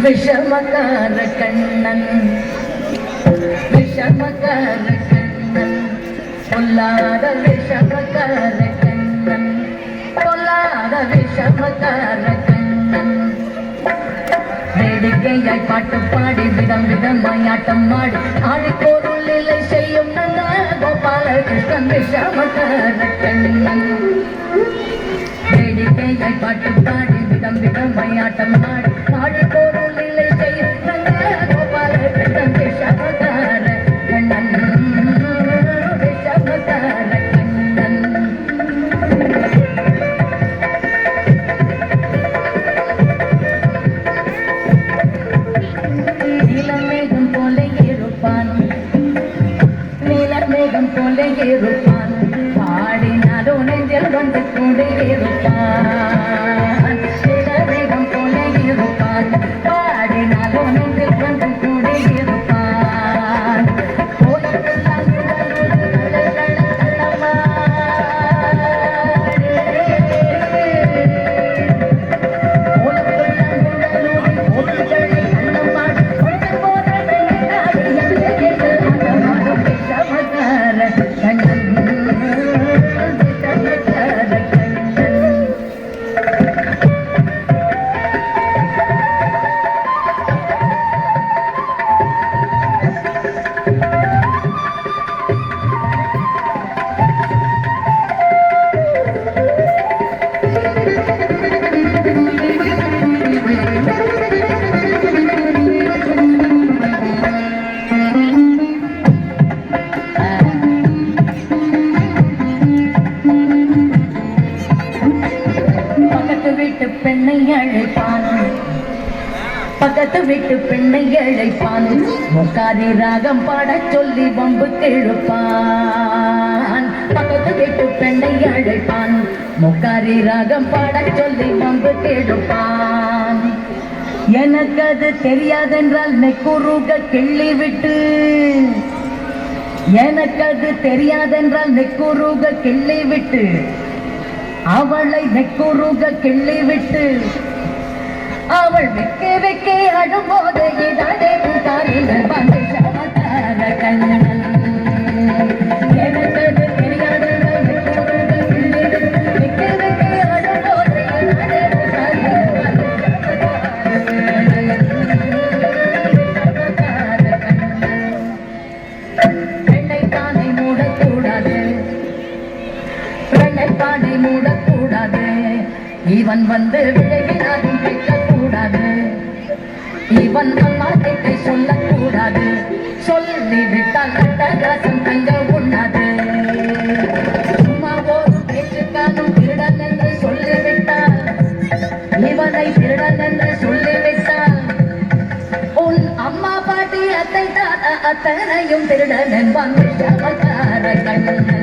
விஷமக்கார கண்ணன் விஷமக்கார கண்ணன் பொல்லாத விஷமக்கார கண்ணன் பொல்லாத விஷமக்கார கண்ணன் வேடிக்கையாய் பாட்டு பாடி விதம் விதமாய் ஆட்டம் ஆடி ஆழிப்பொருள் இல்லை செய்யும் நந்த கோபாலகிருஷ்ணன் விஷமக்கார கண்ணன் வேடிக்கையாய் பாட்டு பாடி விதம் விதமாய் ஆட்டம் ஆடி ஆழிப்பொருள் இல்லை செய்யும் நந்த கோபாலகிருஷ்ணன் விஷமக்கார கண்ணன் விஷமக்கார கண்ணன் நீலமேகம் போல இருப்பான் நீலமேகம் போல இருப்பான் பாடினாலும் நெஞ்சில் வந்து கொண்டே இருப்பான் நீலமேகம் போல இருப்பான் பாடினாலும் நெஞ்சில் வந்து கொண்டே இருப்பான் பெண்ணை அழைப்பான் பக்கத்து வீட்டு பெண்ணை அழைப்பான் முக்காரி ராகம் பாடச் சொல்லி வம்பு கிழப்பான் பக்கத்து வீட்டு பெண்ணை அழைப்பான் முக்காரி ராகம் பாடச் சொல்லி வம்பு கிழப்பான் எனக்கு அது தெரியாதென்றால் நெக்குருக கிள்ளி விட்டு எனக்கு அது தெரியாதென்றால் நெக்குருக கிள்ளி விட்டு அவளை நெக்குருக கிள்ளி விட்டு அவள் வெக்க வெக்க அழும்போது இதானே காரிகள் வந்து சமத்தார கண்ணன் எனக்கு தெரியாத நெக்குருக கிள்ளி விட்டு வெக்க வெக்க அழும்போது இதானே பெண்ணை தானே மூடக்கூடாது பெண்ணை தானே மூடக்கூடாது இவன் வந்து விலகினாலும் கேட்கக்கூடாது இவன் அம்மா கிட்டை சொல்லக்கூடாது சொல்லி விட்டால் கட்டகாசம் தங்க உண்ணாது சும்மா ஒரு பேச்சுக்கானும் திருடன் என்று சொல்லிவிட்டால் இவனை திருடன் என்று சொல்லிவிட்டால் உன் அம்மா பாட்டி அத்தை தாத்தா அத்தனையும் திருடன் என்பான் விஷமக்கார கண்ணன்